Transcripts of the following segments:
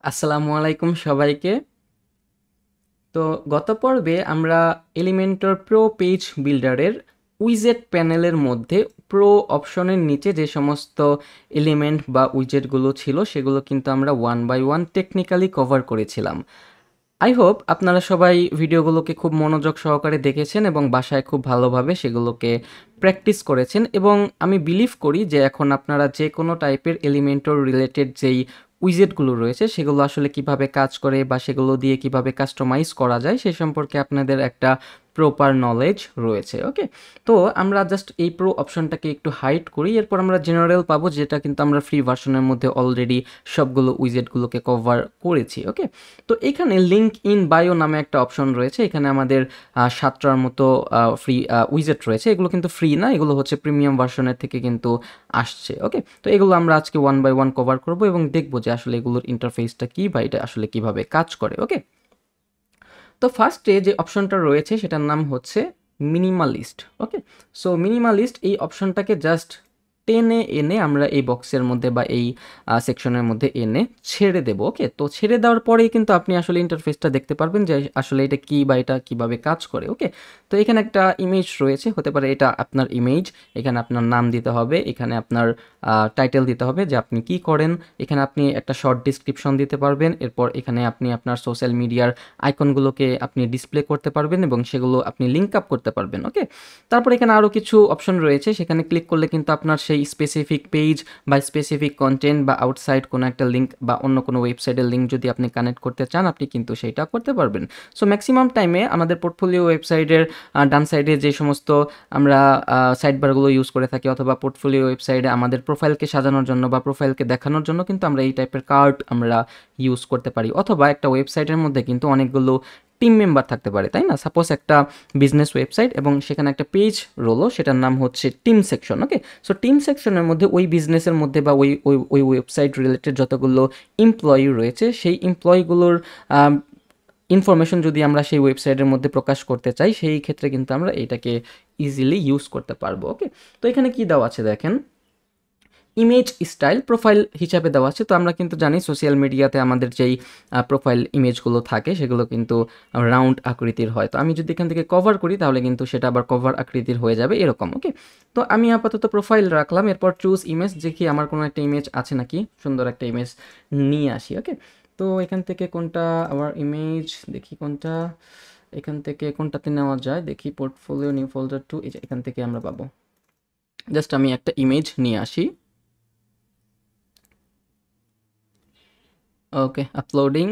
আসসালামু আলাইকুম সবাইকে। তো গত পর্বে আমরা এলিমেন্টর প্রো পেজ বিল্ডারের উইজেট প্যানেলের মধ্যে প্রো অপশনের নিচে যে সমস্ত এলিমেন্ট বা উইজেটগুলো ছিল সেগুলো কিন্তু আমরা one by one technically cover করেছিলাম। আই হোপ আপনারা সবাই ভিডিওগুলোকে খুব মনোযোগ সহকারে দেখেছেন এবং বাসায় খুব ভালোভাবে সেগুলোকে প্র্যাকটিস করেছেন, এবং আমি বিলিভ করি যে এখন আপনারা যে কোনো টাইপের এলিমেন্টর রিলেটেড যেই উইজেটগুলো রয়েছে সেগুলো আসলে কিভাবে কাজ করে বা সেগুলো দিয়ে কিভাবে কাস্টমাইজ করা যায় সে সম্পর্কে আপনাদের একটা প্রপার নলেজ রয়েছে। ওকে, তো আমরা জাস্ট এই প্রো অপশনটাকে একটু হাইড করি, এরপর আমরা জেনারেল পাবো, যেটা কিন্তু আমরা ফ্রি ভার্সনের মধ্যে অলরেডি সবগুলো উইজেটগুলোকে কভার করেছি। ওকে, তো এখানে লিঙ্ক ইন বায়ো নামে একটা অপশন রয়েছে। এখানে আমাদের 7টার মতো ফ্রি উইজেট রয়েছে। এগুলো কিন্তু ফ্রি না, এগুলো হচ্ছে প্রিমিয়াম ভার্সনের থেকে কিন্তু আসছে। ওকে, তো এগুলো আমরা আজকে ওয়ান বাই ওয়ান কভার করব এবং দেখব যে আসলে এগুলোর ইন্টারফেসটা কী বা এটা আসলে কিভাবে কাজ করে। ওকে, তো ফার্স্টে যে অপশনটা রয়েছে সেটার নাম হচ্ছে মিনিমালিস্ট। ওকে, সো মিনিমালিস্ট এই অপশনটাকে জাস্ট টেনে এনে আমরা এই বক্সের মধ্যে বা এই সেকশনের মধ্যে এনে ছেড়ে দেবো। ওকে, তো ছেড়ে দেওয়ার পরেই কিন্তু আপনি আসলে ইন্টারফেসটা দেখতে পারবেন যে আসলে এটা কী বা এটা কীভাবে কাজ করে। ওকে, তো এখানে একটা ইমেজ রয়েছে, হতে পারে এটা আপনার ইমেজ। এখানে আপনার নাম দিতে হবে, এখানে আপনার টাইটেল দিতে হবে যে আপনি কি করেন, এখানে আপনি একটা শর্ট ডিসক্রিপশন দিতে পারবেন, এরপর এখানে আপনি আপনার সোশ্যাল মিডিয়ার আইকনগুলোকে আপনি ডিসপ্লে করতে পারবেন এবং সেগুলো আপনি লিঙ্ক আপ করতে পারবেন। ওকে, তারপর এখানে আরও কিছু অপশন রয়েছে, সেখানে ক্লিক করলে কিন্তু আপনার সেই স্পেসিফিক পেজ বা স্পেসিফিক কন্টেন্ট বা আউটসাইড কোনো একটা লিঙ্ক বা অন্য কোনো ওয়েবসাইটের লিঙ্ক যদি আপনি কানেক্ট করতে চান আপনি কিন্তু সেইটা করতে পারবেন। সো ম্যাক্সিমাম টাইমে আমাদের পোর্টফোলিও ওয়েবসাইটের ডান সাইডে যে সমস্ত আমরা সাইডবারগুলো ইউজ করে থাকি অথবা পোর্টফোলিও ওয়েবসাইটে আমাদের প্রোফাইলকে সাজানোর জন্য বা প্রোফাইলকে দেখানোর জন্য কিন্তু আমরা এই টাইপের কার্ড আমরা ইউজ করতে পারি, অথবা একটা ওয়েবসাইটের মধ্যে কিন্তু অনেকগুলো টিম মেম্বার থাকতে পারে, তাই না? সাপোজ একটা বিজনেস ওয়েবসাইট এবং সেখানে একটা পেজ রোলো, সেটার নাম হচ্ছে টিম সেকশন। ওকে, সো টিম সেকশনের মধ্যে ওই বিজনেসের মধ্যে বা ওই ওই ওই ওয়েবসাইট রিলেটেড যতগুলো এমপ্লয়ি রয়েছে সেই এমপ্লয়িগুলোর ইনফরমেশন যদি আমরা সেই ওয়েবসাইটের মধ্যে প্রকাশ করতে চাই সেই ক্ষেত্রে কিন্তু আমরা এটাকে ইজিলি ইউজ করতে পারবো। ওকে, তো এখানে কি দেওয়া আছে দেখেন, ইমেজ স্টাইল প্রোফাইল হিসাবে দেওয়া আছে। তো আমরা কিন্তু জানি সোশ্যাল মিডিয়াতে আমাদের যেই প্রোফাইল ইমেজগুলো থাকে সেগুলো কিন্তু রাউন্ড আকৃতির হয়। তো আমি যদি এখান থেকে কভার করি তাহলে কিন্তু সেটা আবার কভার আকৃতির হয়ে যাবে এরকম। ওকে, তো আমি আপাতত প্রোফাইল রাখলাম, এরপর চুজ ইমেজ, দেখি আমার কোনো একটা ইমেজ আছে নাকি, সুন্দর একটা ইমেজ নিয়ে আসি। ওকে, তো এখান থেকে কোনটা আমার ইমেজ, দেখি কোনটা এখান থেকে কোনটাতে নেওয়া যায়, দেখি পোর্টফোলিও নিউ ফোল্ডার টু, এই যে এখান থেকে আমরা পাবো। জাস্ট আমি একটা ইমেজ নিয়ে আসি। ওকে, আপলোডিং।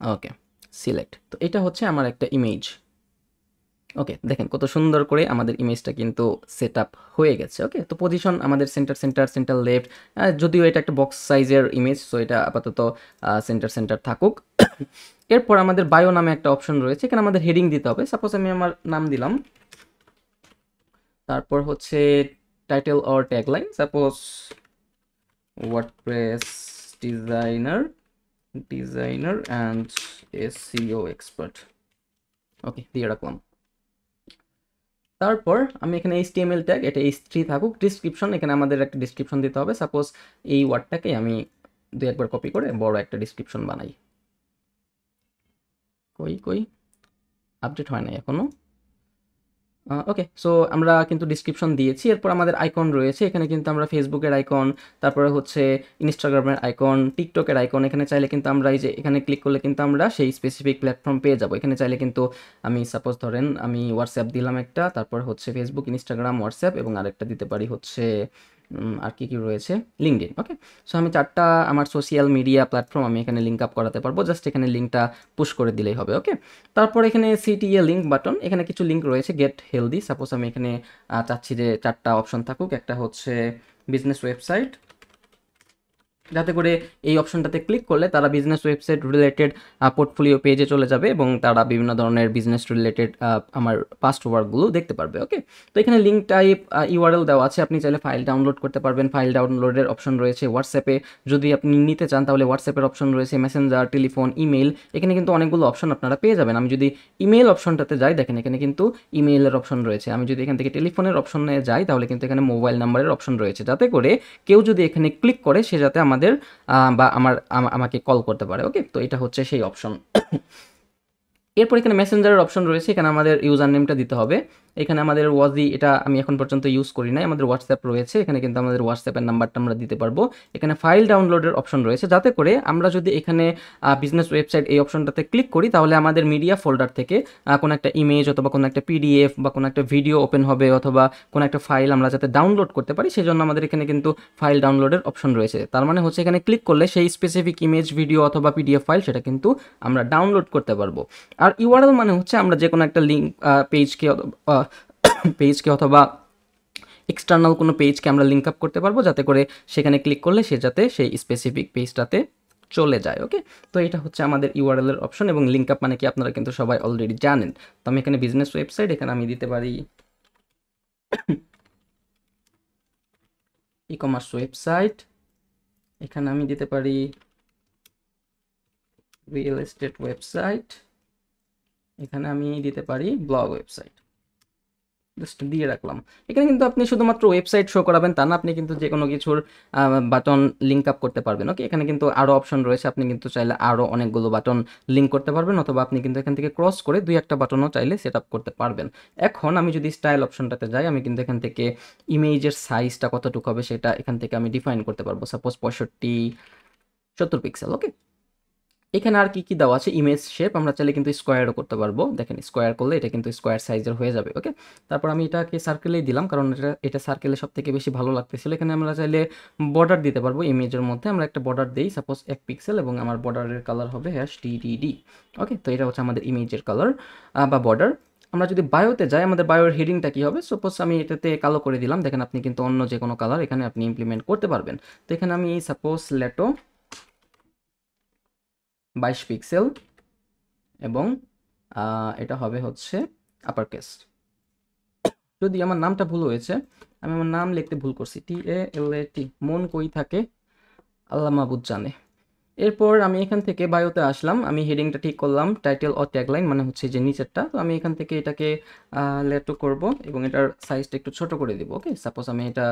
ওকে, সিলেক্ট। তো এটা হচ্ছে আমার একটা ইমেজ। ওকে, দেখেন কত সুন্দর করে আমাদের ইমেজটা কিন্তু সেট আপ হয়ে গেছে। ওকে, তো পজিশন আমাদের সেন্টার সেন্টার সেন্টার লেফট, যদিও এটা একটা বক্স সাইজের ইমেজ, সো এটা আপাতত সেন্টার সেন্টার থাকুক। এরপর আমাদের বায়ো নামে একটা অপশন রয়েছে, এখানে আমাদের হেডিং দিতে হবে। সাপোজ আমি আমার নাম দিলাম, তারপর হচ্ছে title or tagline, suppose WordPress designer designer and SEO expert. Okay, দিয়ে রাখলাম। তারপর আমি এখানে এইচটিএমএল ট্যাগ, এটা এইচ3 থাকুক। ডিসক্রিপশন, এখানে আমাদের একটা ডিসক্রিপশন দিতে হবে। সাপোজ এই ওয়ার্ডটাকে আমি দুই একবার কপি করে বড় একটা ডিসক্রিপশন বানাই। কই কই আপডেট হয় নাই এখনো। ওকে, সো আমরা কিন্তু ডিসক্রিপশন দিয়েছি। এরপর আমাদের আইকন রয়েছে, এখানে কিন্তু আমরা ফেসবুকের আইকন, তারপরে হচ্ছে ইনস্টাগ্রামের আইকন, টিকটকের আইকন, এখানে চাইলে কিন্তু আমরা এই যে এখানে ক্লিক করলে কিন্তু আমরা সেই স্পেসিফিক প্ল্যাটফর্ম পেয়ে যাবো। এখানে চাইলে কিন্তু আমি সাপোজ ধরেন আমি হোয়াটসঅ্যাপ দিলাম একটা, তারপর হচ্ছে ফেসবুক, ইনস্টাগ্রাম, হোয়াটসঅ্যাপ এবং আরেকটা দিতে পারি হচ্ছে আর কি কি রয়েছে, লিঙ্কডইন। ওকে, সো আমি 4টা আমার সোশ্যাল মিডিয়া প্ল্যাটফর্ম আমি এখানে লিঙ্ক আপ করাতে পারবো, জাস্ট এখানে লিঙ্কটা পুশ করে দিলেই হবে। ওকে, তারপর এখানে সিটিএ লিঙ্ক বাটন, এখানে কিছু লিঙ্ক রয়েছে, গেট হেলদি। সাপোজ আমি এখানে চাচ্ছি যে 4টা অপশন থাকুক, একটা হচ্ছে বিজনেস ওয়েবসাইট, যাতে করে এই অপশনটাতে ক্লিক করলে তারা বিজনেস ওয়েবসাইট রিলেটেড পোর্টফোলিও পেজে চলে যাবে এবং তারা বিভিন্ন ধরনের বিজনেস রিলেটেড আমার পাস্ট ওয়ার্কগুলো দেখতে পারবে। ওকে, তো এখানে লিঙ্ক টাইপ ইউআরএল দেওয়া আছে, আপনি চাইলে ফাইল ডাউনলোড করতে পারবেন, ফাইল ডাউনলোডের অপশন রয়েছে। হোয়াটসঅ্যাপে যদি আপনি নিতে চান তাহলে হোয়াটসঅ্যাপের অপশন রয়েছে, মেসেঞ্জার, টেলিফোন, ইমেল, এখানে কিন্তু অনেকগুলো অপশন আপনারা পেয়ে যাবেন। আমি যদি ইমেল অপশনটাতে যাই, দেখেন এখানে কিন্তু ইমেইলের অপশন রয়েছে। আমি যদি এখান থেকে টেলিফোনের অপশনে যাই তাহলে কিন্তু এখানে মোবাইল নাম্বারের অপশন রয়েছে, যাতে করে কেউ যদি এখানে ক্লিক করে সে যাতে আমাদের আমাদের বা আমাকে কল করতে পারে। ওকে, তো এটা হচ্ছে সেই অপশন। এরপর এখানে মেসেঞ্জারের অপশন রয়েছে, এখানে আমাদের ইউজার নেমটা দিতে হবে। এখানে আমাদের ওয়াজি, এটা আমি এখন পর্যন্ত ইউজ করি নাই, আমাদের হোয়াটসঅ্যাপ রয়েছে, এখানে কিন্তু আমাদের হোয়াটসঅ্যাপের নাম্বারটা আমরা দিতে পারবো। এখানে ফাইল ডাউনলোডের অপশন রয়েছে, যাতে করে আমরা যদি এখানে বিজনেস ওয়েবসাইট এই অপশনটাতে ক্লিক করি, তাহলে আমাদের মিডিয়া ফোল্ডার থেকে কোনো একটা ইমেজ অথবা কোনো একটা পিডিএফ বা কোনো একটা ভিডিও ওপেন হবে, অথবা কোনো একটা ফাইল আমরা যাতে ডাউনলোড করতে পারি, সেজন্য আমাদের এখানে কিন্তু ফাইল ডাউনলোডের অপশন রয়েছে। তার মানে হচ্ছে এখানে ক্লিক করলে সেই স্পেসিফিক ইমেজ, ভিডিও অথবা পিডিএফ ফাইল সেটা কিন্তু আমরা ডাউনলোড করতে পারবো। আর ইউআরএল মানে হচ্ছে আমরা যে কোনো একটা লিঙ্ক পেজকে অথবা এক্সটার্নাল কোনো পেজকে আমরা লিঙ্ক আপ করতে পারবো, যাতে করে সেখানে ক্লিক করলে সে যাতে সেই স্পেসিফিক পেজটাতে চলে যায়। ওকে, তো এটা হচ্ছে আমাদের ইউআরএল এর অপশন। এবং লিঙ্ক আপ মানে কি আপনারা কিন্তু সবাই অলরেডি জানেন। তো আমি এখানে বিজনেস ওয়েবসাইট, এখানে আমি দিতে পারি ই কমার্স ওয়েবসাইট, এখানে আমি দিতে পারি রিয়েল এস্টেট ওয়েবসাইট, এখানে আমি দিতে পারি ব্লগ ওয়েবসাইট, জাস্ট দিয়ে রাখলাম। এখানে কিন্তু আপনি শুধুমাত্র ওয়েবসাইট শো করাবেন তা না, আপনি কিন্তু যে কোনো কিছুর বাটন লিঙ্ক আপ করতে পারবেন। ওকে, এখানে কিন্তু আরও অপশন রয়েছে, আপনি কিন্তু চাইলে আরও অনেকগুলো বাটন লিঙ্ক করতে পারবেন, অথবা আপনি কিন্তু এখান থেকে ক্রস করে 2-1টা বাটনও চাইলে সেট আপ করতে পারবেন। এখন আমি যদি স্টাইল অপশনটাতে যাই, আমি কিন্তু এখান থেকে ইমেজের সাইজটা কতটুকু হবে সেটা এখান থেকে আমি ডিফাইন করতে পারবো, সাপোজ 65-70 পিক্সেল। ওকে, এখানে আর কি দেওয়া আছে, ইমেজ শেপ আমরা চাইলে কিন্তু স্কোয়ারও করতে পারবো। দেখেন স্কোয়ার করলে এটা কিন্তু স্কোয়ার সাইজের হয়ে যাবে। ওকে, তারপর আমি এটাকে সার্কেলেই দিলাম, কারণ এটা সার্কেলে সব থেকে বেশি ভালো লাগতেছিল। এখানে আমরা চাইলে বর্ডার দিতে পারবো, ইমেজের মধ্যে আমরা একটা বর্ডার দিই, সাপোজ 1 পিক্সেল, এবং আমার বর্ডারের কালার হবে #TDD। ওকে, তো এটা হচ্ছে আমাদের ইমেজের কালার বা বর্ডার। আমরা যদি বায়োতে যাই, আমাদের বায়োর হেডিংটা কি হবে, সাপোজ আমি এটাতে কালো করে দিলাম। দেখেন আপনি কিন্তু অন্য যে কোনো কালার এখানে আপনি ইমপ্লিমেন্ট করতে পারবেন। তো এখানে আমি সাপোজ লেটো 22 পিক্সেল, এবং এটা হবে হচ্ছে আপার কেস। যদি আমার নামটা ভুল হয়েছে, আমি আমার নাম লিখতে ভুল করছি, TALAT, মন কই থাকে আল্লাহ মাহবুদ জানে। এরপর আমি এখান থেকে বায়োতে আসলাম, আমি হেডিংটা ঠিক করলাম, টাইটেল ও ট্যাগলাইন মানে হচ্ছে যে নিচেরটা। তো আমি এখান থেকে এটাকে লেটো করব, এবং এটার সাইজটা একটু ছোট করে দিব। ওকে, সাপোজ আমি এটা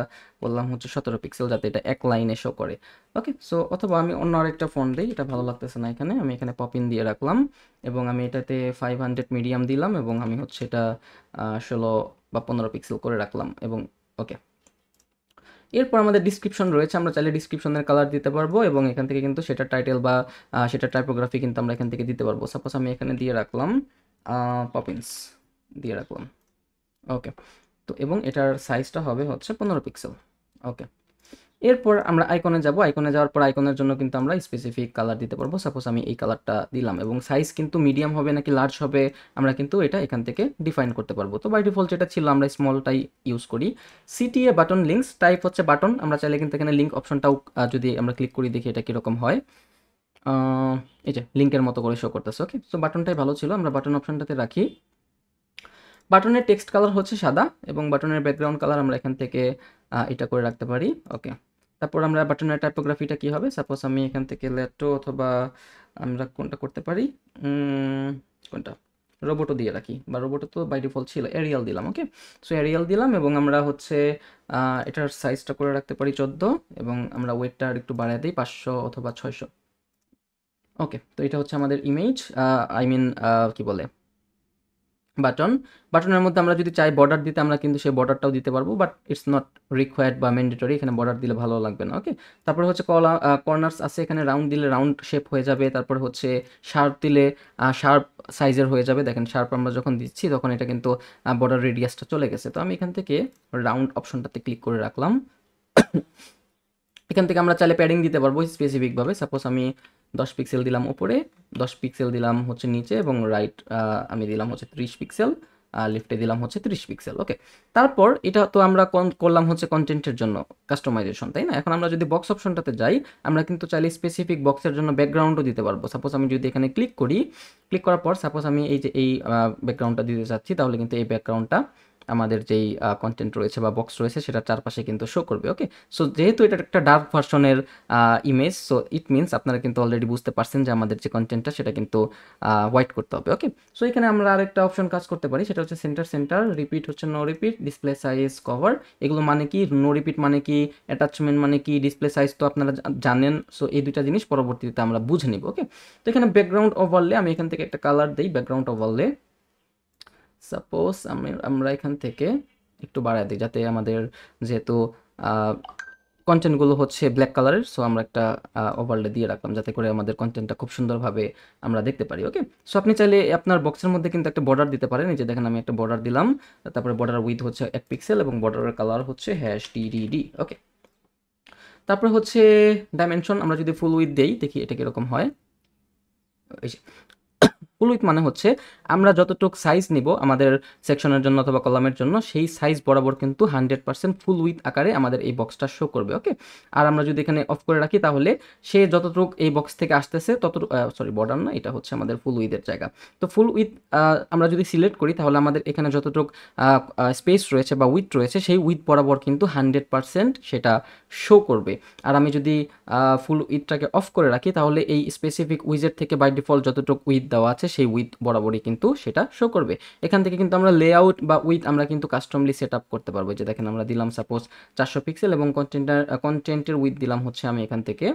বললাম হচ্ছে 17 পিক্সেল, যাতে এটা এক লাইনে শো করে। ওকে, সো অথবা আমি অন্য আরেকটা ফন্ট দিই, এটা ভালো লাগতেছে না, এখানে আমি এখানে পপিন দিয়ে রাখলাম, এবং আমি এটাতে 500 মিডিয়াম দিলাম, এবং আমি হচ্ছে এটা 16 বা 15 পিক্সেল করে রাখলাম। এবং ওকে, এরপর আমাদের ডিসক্রিপশন রয়েছে, আমরা চাইলে ডিসক্রিপশনের কালার দিতে পারবো, এবং এখান থেকে কিন্তু সেটা টাইটেল বা সেটা টাইপোগ্রাফি কিন্তু আমরা এখান থেকে দিতে পারবো। সাপোজ আমি এখানে দিয়ে রাখলাম পপিন্স দিয়ে রাখলাম। ওকে, তো এবং এটার সাইজটা হবে হচ্ছে 15 পিক্সেল। ওকে, এরপর আমরা আইকনে যাব, আইকনে যাওয়ার পর আইকনের জন্য কিন্তু আমরা স্পেসিফিক কালার দিতে পারবো। সাপোজ আমি এই কালারটা দিলাম, এবং সাইজ কিন্তু মিডিয়াম হবে নাকি লার্জ হবে আমরা কিন্তু এটা এখান থেকে ডিফাইন করতে পারবো। তো বাই ডিফল্ট যেটা ছিল আমরা স্মলটাই ইউজ করি। CTA বাটন লিঙ্কস, টাইপ হচ্ছে বাটন, আমরা চাইলে কিন্তু এখানে লিঙ্ক অপশনটাও যদি আমরা ক্লিক করি দেখি এটা কীরকম হয়। এই যে লিঙ্কের মতো করে শো করতেছে। ওকে, তো বাটনটাই ভালো ছিল, আমরা বাটন অপশনটাতে রাখি। বাটনের টেক্সট কালার হচ্ছে সাদা, এবং বাটনের ব্যাকগ্রাউন্ড কালার আমরা এখান থেকে এটা করে রাখতে পারি। ওকে, তারপর আমরা বাটনের টাইপোগ্রাফিটা কী হবে, সাপোজ আমি এখান থেকে লেটো, অথবা আমরা কোনটা করতে পারি, কোনটা রোবটও দিয়ে রাখি, বা রোবটও তো বাই ডিফল্ট ছিল, এরিয়াল দিলাম। ওকে, সো এরিয়াল দিলাম, এবং আমরা হচ্ছে এটার সাইজটা করে রাখতে পারি 14, এবং আমরা ওয়েটটা আর একটু বাড়ায় দিই 500 অথবা 600। ওকে, তো এটা হচ্ছে আমাদের ইমেজ, আই মিন কি বলে বাটন। বাটনের মধ্যে আমরা যদি চাই বর্ডার দিতে, আমরা কিন্তু সেই বর্ডারটাও দিতে পারবো, বাট ইটস নট রিকোয়ার্ড বা ম্যান্ডেটরি, এখানে বর্ডার দিলে ভালো লাগবে না। ওকে, তারপরে হচ্ছে কর্নার্স আছে, এখানে রাউন্ড দিলে রাউন্ড শেপ হয়ে যাবে, তারপরে হচ্ছে শার্প দিলে শার্প সাইজের হয়ে যাবে। দেখেন শার্প আমরা যখন দিচ্ছি তখন এটা কিন্তু বর্ডার রেডিয়াসটা চলে গেছে। তো আমি এখান থেকে রাউন্ড অপশনটাতে ক্লিক করে রাখলাম। এখান থেকে আমরা চাইলে প্যাডিং দিতে পারবো স্পেসিফিকভাবে, সাপোজ আমি 10 পিক্সেল দিলাম উপরে, 10 পিক্সেল দিলাম হচ্ছে নিচে, এবং রাইট আমি দিলাম হচ্ছে 30 পিক্সেল, লেফটে দিলাম হচ্ছে 30 পিক্সেল। ওকে, তারপর এটা তো আমরা করলাম হচ্ছে কন্টেন্টের জন্য কাস্টমাইজেশন, তাই না? এখন আমরা যদি বক্স অপশনটাতে যাই, আমরা কিন্তু চাইলে স্পেসিফিক বক্সের জন্য ব্যাকগ্রাউন্ডও দিতে পারবো। সাপোজ আমি যদি এখানে ক্লিক করি, ক্লিক করার পর সাপোজ আমি এই যে এই ব্যাকগ্রাউন্ডটা দিতে চাচ্ছি, তাহলে কিন্তু এই ব্যাকগ্রাউন্ডটা আমাদের যেই কন্টেন্ট রয়েছে বা বক্স রয়েছে সেটার চারপাশে কিন্তু শো করবে। ওকে, সো যেহেতু এটা একটা ডার্ক ভার্সনের ইমেজ, সো ইট মিনস আপনারা কিন্তু অলরেডি বুঝতে পারছেন যে আমাদের যে কন্টেন্টটা সেটা কিন্তু হোয়াইট করতে হবে। ওকে, সো এখানে আমরা আরেকটা অপশন কাজ করতে পারি, সেটা হচ্ছে সেন্টার সেন্টার, রিপিট হচ্ছে no repeat, display size, cover. এগুলো মানে কি, নো রিপিট মানে কি, অ্যাটাচমেন্ট মানে কি, ডিসপ্লে সাইজ তো আপনারা জানেন। সো এই দুইটা জিনিস পরবর্তীতে আমরা বুঝে নিব। ওকে, তো এখানে ব্যাকগ্রাউন্ড ওভারলে আমি এখান থেকে একটা কালার দিই, ব্যাকগ্রাউন্ড ওভারলে সাপোজ আমরা এখান থেকে একটু বাড়ায় দিই, যাতে আমাদের যেহেতু কন্টেন্টগুলো হচ্ছে ব্ল্যাক কালারের, সো আমরা একটা ওভারলে দিয়ে রাখলাম যাতে করে আমাদের কন্টেন্টটা খুব সুন্দরভাবে আমরা দেখতে পারি। ওকে, সো আপনি চাইলে আপনার বক্সের মধ্যে কিন্তু একটা বর্ডার দিতে পারেন। এই যে দেখেন আমি একটা বর্ডার দিলাম, তারপরে বর্ডার উইথ হচ্ছে 1 পিক্সেল এবং বর্ডারের কালার হচ্ছে #TDD। ওকে, তারপরে হচ্ছে ডাইমেনশন, আমরা যদি ফুল উইথ দেই দেখি এটা কিরকম হয়। এই যে ফুল উইথ মানে হচ্ছে আমরা যতটুক সাইজ নিব আমাদের সেকশনের জন্য অথবা কলামের জন্য, সেই সাইজ বরাবর কিন্তু 100% ফুল উইথ আকারে আমাদের এই বক্সটা শো করবে। ওকে, আর আমরা যদি এখানে অফ করে রাখি তাহলে সে যতটুক এই বক্স থেকে আসতেছে ততটুকু, সরি বর্ডার না, এটা হচ্ছে আমাদের ফুল উইথের জায়গা। তো ফুল উইথ আমরা যদি সিলেক্ট করি তাহলে আমাদের এখানে যতটুক স্পেস রয়েছে বা উইথ রয়েছে সেই উইথ বরাবর কিন্তু 100% সেটা শো করবে। আর আমি যদি ফুল উইথটাকে অফ করে রাখি তাহলে এই স্পেসিফিক উইজেট থেকে বাই ডিফল্ট যতটুকু উইথ দেওয়া আছে সেই উইথ বরাবরই কিন্তু সেটা শো করবে। এখান থেকে কিন্তু আমরা লেআউট বা উইথ আমরা কিন্তু কাস্টমলি সেট আপ করতে পারবো। যে দেখেন আমরা দিলাম সাপোজ 400 পিক্সেল এবং কন্টেন্টের উইথ দিলাম হচ্ছে আমি এখান থেকে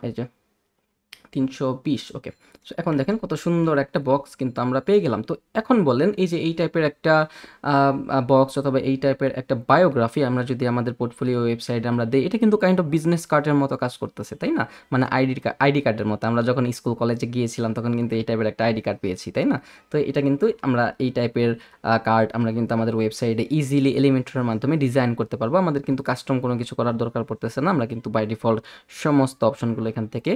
এই যে 320। ওকে, সো এখন দেখেন কত সুন্দর একটা বক্স কিন্তু আমরা পেয়ে গেলাম। তো এখন বলেন এই যে এই টাইপের একটা বক্স অথবা এই টাইপের একটা বায়োগ্রাফি আমরা যদি আমাদের পোর্টফোলিও ওয়েবসাইটে আমরা দিই, এটা কিন্তু কাইন্ড অফ বিজনেস কার্ডের মতো কাজ করতেছে, তাই না? মানে আইডি কার্ডের মতো। আমরা যখন স্কুল কলেজে গিয়েছিলাম তখন কিন্তু এই টাইপের একটা আইডি কার্ড পেয়েছি, তাই না? তো এটা কিন্তু আমরা এই টাইপের কার্ড আমরা কিন্তু আমাদের ওয়েবসাইটে ইজিলি এলিমেন্টরের মাধ্যমে ডিজাইন করতে পারবো। আমাদের কিন্তু কাস্টম কোনো কিছু করার দরকার পড়তেছে না, আমরা কিন্তু বাই ডিফল্ট সমস্ত অপশনগুলো এখান থেকে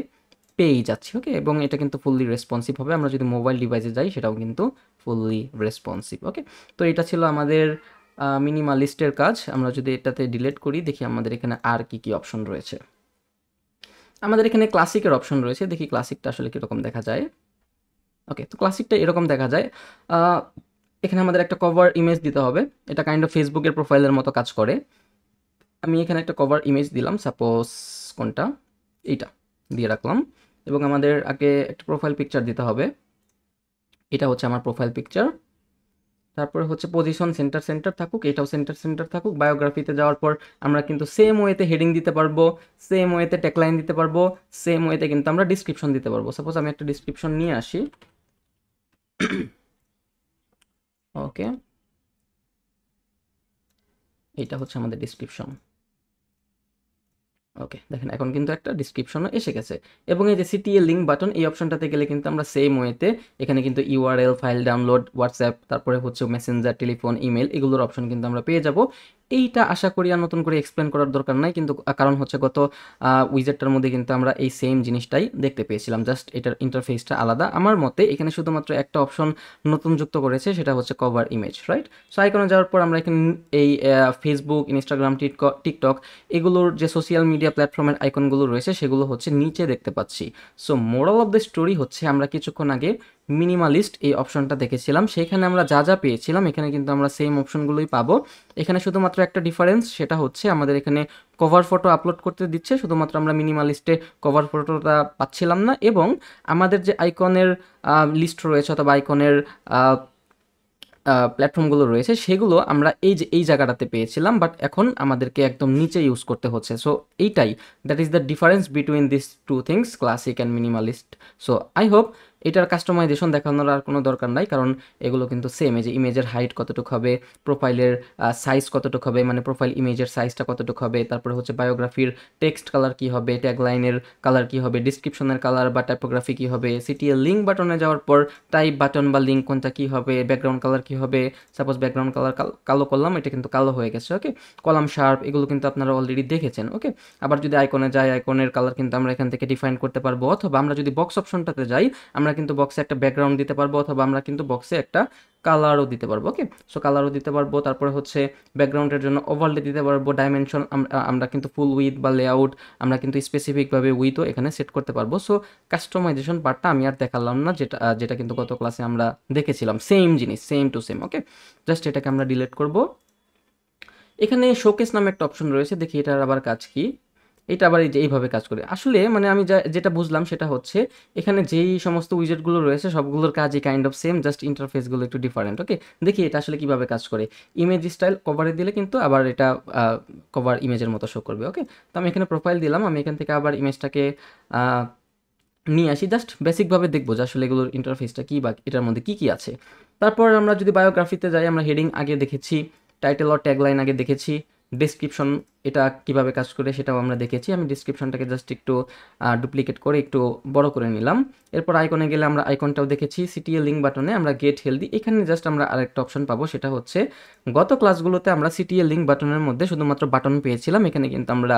পেয়েই যাচ্ছি। ওকে, এবং এটা কিন্তু ফুললি রেসপন্সিভ হবে। আমরা যদি মোবাইল ডিভাইসে যাই সেটাও কিন্তু ফুললি রেসপন্সিভ। ওকে, তো এটা ছিল আমাদের মিনিমালিস্টের কাজ। আমরা যদি এটাতে ডিলিট করি দেখি আমাদের এখানে আর কি কি অপশন রয়েছে। আমাদের এখানে ক্লাসিকের অপশন রয়েছে, দেখি ক্লাসিকটা আসলে কীরকম দেখা যায়। ওকে, তো ক্লাসিকটা এরকম দেখা যায়। এখানে আমাদের একটা কভার ইমেজ দিতে হবে, এটা কাইন্ড অফ ফেসবুকের প্রোফাইলের মতো কাজ করে। আমি এখানে একটা কভার ইমেজ দিলাম, সাপোজ কোনটা, এইটা দিয়ে রাখলাম। এবং আমাদের আগে একটা প্রোফাইল পিকচার দিতে হবে, এটা হচ্ছে আমার প্রোফাইল পিকচার। তারপরে হচ্ছে পজিশন সেন্টার সেন্টার থাকুক, এটাও সেন্টার সেন্টার থাকুক। বায়োগ্রাফিতে যাওয়ার পর আমরা কিন্তু সেম ওয়েতে হেডিং দিতে পারবো, সেম ওয়েতে ট্যাগলাইন দিতে পারবো, সেম ওয়েতে কিন্তু আমরা ডিসক্রিপশন দিতে পারবো। সাপোজ আমি একটা ডিসক্রিপশন নিয়ে আসি। ওকে, এইটা হচ্ছে আমাদের ডিসক্রিপশন। ওকে, দেখেন এখন কিন্তু একটা ডিসক্রিপশনও এসে গেছে। এবং এই যে সিটিএ লিঙ্ক বাটন, এই অপশনটাতে গেলে কিন্তু আমরা সেম ওয়েতে এখানে কিন্তু ইউআরএল, ফাইল ডাউনলোড, হোয়াটসঅ্যাপ, তারপরে হচ্ছে মেসেঞ্জার, টেলিফোন, ইমেল, এগুলোর অপশন কিন্তু আমরা পেয়ে যাব। এইটা আশা করি আর নতুন করে এক্সপ্লেন করার দরকার নাই, কিন্তু কারণ হচ্ছে গত উইজেটটার মধ্যে কিন্তু আমরা এই সেম জিনিসটাই দেখতে পেয়েছিলাম, জাস্ট এটার ইন্টারফেসটা আলাদা। আমার মতে এখানে শুধুমাত্র একটা অপশন নতুন যুক্ত করেছে, সেটা হচ্ছে কভার ইমেজ, রাইট? সো আইকনে যাওয়ার পর আমরা এখানে এই ফেসবুক, ইনস্টাগ্রাম, টিকটক এগুলোর যে সোশ্যাল মিডিয়া প্ল্যাটফর্মের আইকনগুলো রয়েছে সেগুলো হচ্ছে নিচে দেখতে পাচ্ছি। So moral of the story হচ্ছে আমরা কিছুক্ষণ আগে মিনিমালিস্ট এই অপশনটা দেখেছিলাম, সেখানে আমরা যা যা পেয়েছিলাম এখানে কিন্তু আমরা সেম অপশনগুলোই পাবো। এখানে শুধুমাত্র একটা ডিফারেন্স, সেটা হচ্ছে আমাদের এখানে কভার ফটো আপলোড করতে দিচ্ছে, শুধুমাত্র আমরা মিনিমালিস্টে কভার ফটোটা পাচ্ছিলাম না। এবং আমাদের যে আইকনের লিস্ট রয়েছে অথবা আইকনের প্ল্যাটফর্মগুলো রয়েছে সেগুলো আমরা এই যে এই জায়গাটাতে পেয়েছিলাম, বাট এখন আমাদেরকে একদম নিচে ইউজ করতে হচ্ছে। সো এইটাই, that is the difference between this two things, classic and minimalist. So I hope এটার কাস্টমাইজেশন দেখানোর আর কোনো দরকার নাই, কারণ এগুলো কিন্তু সেম। এই যে ইমেজের হাইট কতটুকু হবে, প্রোফাইলের সাইজ কতটুকু হবে, মানে প্রোফাইল ইমেজের সাইজটা কতটুকু হবে, তারপরে হচ্ছে বায়োগ্রাফির টেক্সট কালার কী হবে, ট্যাগলাইনের কালার কী হবে, ডিসক্রিপশনের কালার বা টাইপোগ্রাফি কী হবে, সিটিএল লিঙ্ক বাটনে যাওয়ার পর টাইপ বাটন বা লিঙ্ক কোনটা কী হবে, ব্যাকগ্রাউন্ড কালার কী হবে। সাপোজ ব্যাকগ্রাউন্ড কালার কালো করলাম, এটা কিন্তু কালো হয়ে গেছে। ওকে, কলাম শার্প, এগুলো কিন্তু আপনারা অলরেডি দেখেছেন। ওকে, আবার যদি আইকনে যাই, আইকনের কালার কিন্তু আমরা এখান থেকে ডিফাইন করতে পারবো, অথবা আমরা যদি বক্স অপশনটাতে যাই আমরা কিন্তু বক্সে একটা ব্যাকগ্রাউন্ড দিতে পারবো, অথবা আমরা কিন্তু বক্সে একটা কালারও দিতে পারবো। ওকে, সো কালারও দিতে পারবো। তারপরে হচ্ছে ব্যাকগ্রাউন্ডের জন্য ওভারলে দিতে পারবো, ডাইমেনশন আমরা কিন্তু ফুল উইথ বা লেআউট আমরা কিন্তু স্পেসিফিকভাবে উইথও এখানে সেট করতে পারবো। সো কাস্টমাইজেশন পার্টটা আমি আর দেখালাম না, যেটা কিন্তু গত ক্লাসে আমরা দেখেছিলাম, সেম জিনিস, same to same. Okay, just এটাকে আমরা ডিলিট করব। এখানে শোকেস নামে একটা অপশন রয়েছে, দেখি এটার আবার কাজ কি। এটা আবার এই যে এইভাবে কাজ করে আসলে, মানে আমি যেটা বুঝলাম সেটা হচ্ছে এখানে যেই সমস্ত উইজেটগুলো রয়েছে সবগুলোর কাজই কাইন্ড অফ সেম, জাস্ট ইন্টারফেসগুলো একটু ডিফারেন্ট। ওকে, দেখি এটা আসলে কিভাবে কাজ করে। ইমেজ স্টাইল কভারে দিলে কিন্তু আবার এটা কভার ইমেজের মতো শো করবে। ওকে, তো আমি এখানে প্রোফাইল দিলাম, আমি এখান থেকে আবার ইমেজটাকে নিয়ে আসি, জাস্ট বেসিকভাবে দেখবো যে আসলে এগুলোর ইন্টারফেসটা কী বা এটার মধ্যে কী কী আছে। তারপর আমরা যদি বায়োগ্রাফিতে যাই, আমরা হেডিং আগে দেখেছি, টাইটেল আর ট্যাগলাইন আগে দেখেছি, ডেসক্রিপশন এটা কিভাবে কাজ করে সেটাও আমরা দেখেছি। আমি ডিসক্রিপশনটাকে জাস্ট একটু ডুপ্লিকেট করে একটু বড় করে নিলাম। এরপর আইকনে গেলে আমরা আইকনটাও দেখেছি। সিটিএ লিঙ্ক বাটনে আমরা গেট হেলদি, এখানে জাস্ট আমরা আরেকটা অপশন পাবো, সেটা হচ্ছে গত ক্লাসগুলোতে আমরা সিটিএ লিঙ্ক বাটনের মধ্যে শুধুমাত্র বাটন পেয়েছিলাম, এখানে কিন্তু আমরা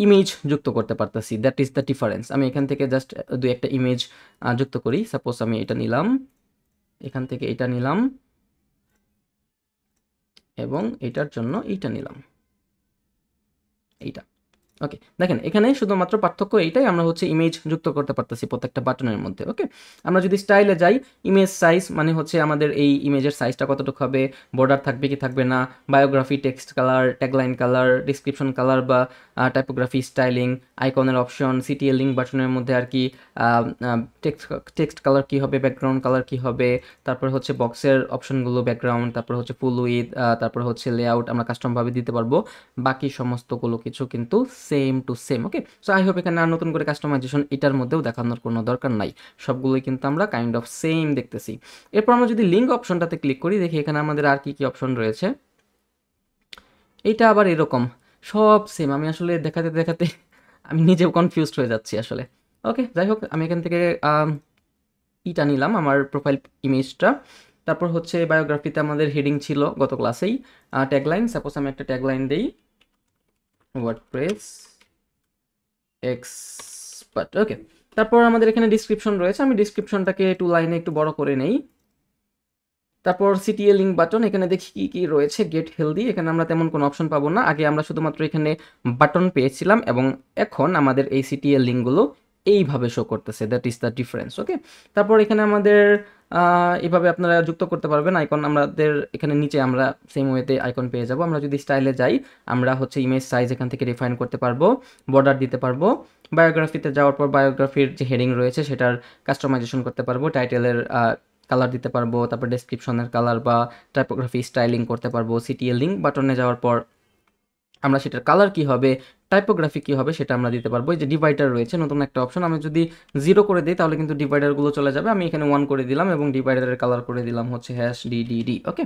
ইমেজ যুক্ত করতে পারতেছি। That is the difference. আমি এখান থেকে জাস্ট দুই একটা ইমেজ যুক্ত করি। সাপোজ আমি এটা নিলাম, এখান থেকে এটা নিলাম, এবং এটার জন্য এইটা নিলাম, এইটা। ওকে, দেখেন এখানে শুধুমাত্র পার্থক্য এইটাই, আমরা হচ্ছে ইমেজ যুক্ত করতে পারতেছি প্রত্যেকটা বাটনের মধ্যে। ওকে, আমরা যদি স্টাইলে যাই, ইমেজ সাইজ মানে হচ্ছে আমাদের এই ইমেজের সাইজটা কতটুকু হবে, বর্ডার থাকবে কি থাকবে না, biography, text colour, tagline colour, description colour বা টাইপোগ্রাফি, স্টাইলিং, আইকনের অপশন, সিটিএল লিঙ্ক বাটনের মধ্যে আর কি টেক্সট কালার কি হবে, ব্যাকগ্রাউন্ড কালার কি হবে, তারপর হচ্ছে বক্সের অপশনগুলো ব্যাকগ্রাউন্ড, তারপর হচ্ছে ফুল উইথ, তারপর হচ্ছে লেআউট আমরা কাস্টমভাবে দিতে পারবো। বাকি সমস্তগুলো কিছু কিন্তু same to same. Okay, so I hope এখানে আর নতুন করে কাস্টমাইজেশন এটার মধ্যেও দেখানোর কোনো দরকার নাই, সবগুলোই কিন্তু আমরা কাইন্ড অফ সেম দেখতেছি। এরপর আমরা যদি লিঙ্ক অপশনটাতে ক্লিক করি, দেখি এখানে আমাদের আর কি কি অপশন রয়েছে। এইটা আবার এরকম সব সেম, আমি আসলে দেখাতে দেখাতে আমি নিজেও কনফিউজড হয়ে যাচ্ছি আসলে। ওকে, যাই হোক, আমি এখান থেকে ইটা নিলাম আমার প্রোফাইল ইমেজটা। তারপর হচ্ছে বায়োগ্রাফিতে আমাদের হেডিং ছিল গত ক্লাসেই, ট্যাগলাইন। সাপোজ আমি একটা ট্যাগলাইন দেই, ওয়ার্ডপ্রেস এক্সপার্ট। ওকে, তারপর আমাদের এখানে ডিসক্রিপশন রয়েছে, আমি ডিসক্রিপশনটাকে টু লাইনে একটু বড় করে নেই। তারপর সিটিএ লিঙ্ক বাটন, এখানে দেখি কি কি রয়েছে। গেট হেলদি, এখানে আমরা তেমন কোনো অপশন পাবো না, আগে আমরা শুধুমাত্র এখানে বাটন পেয়েছিলাম, এবং এখন আমাদের এই সিটিএ লিঙ্কগুলো এইভাবে শো করতেছে। That is the difference. Okay, তারপর এখানে আমাদের এভাবে আপনারা যুক্ত করতে পারবেন আইকন। আমাদের এখানে নিচে আমরা সেম ওয়েতে আইকন পেয়ে যাব। আমরা যদি স্টাইলে যাই, আমরা হচ্ছে ইমেজ সাইজ এখান থেকে রিফাইন করতে পারবো, বর্ডার দিতে পারবো। বায়োগ্রাফিতে যাওয়ার পর বায়োগ্রাফির যে হেডিং রয়েছে সেটার কাস্টমাইজেশন করতে পারবো, টাইটেলের কালার দিতে পারবো, তারপর ডেসক্রিপশনের কালার বা টাইপোগ্রাফি স্টাইলিং করতে পারবো। সিটিএ লিঙ্ক বাটনে যাওয়ার পর আমরা সেটার কালার কি হবে, টাইপোগ্রাফি কি হবে সেটা আমরা দিতে পারবো। এই যে ডিভাইডার রয়েছে নতুন একটা অপশন, আমি যদি 0 করে দিই তাহলে কিন্তু ডিভাইডারগুলো চলে যাবে। আমি এখানে 1 করে দিলাম এবং ডিভাইডারের কালার করে দিলাম হচ্ছে #DDD। ওকে,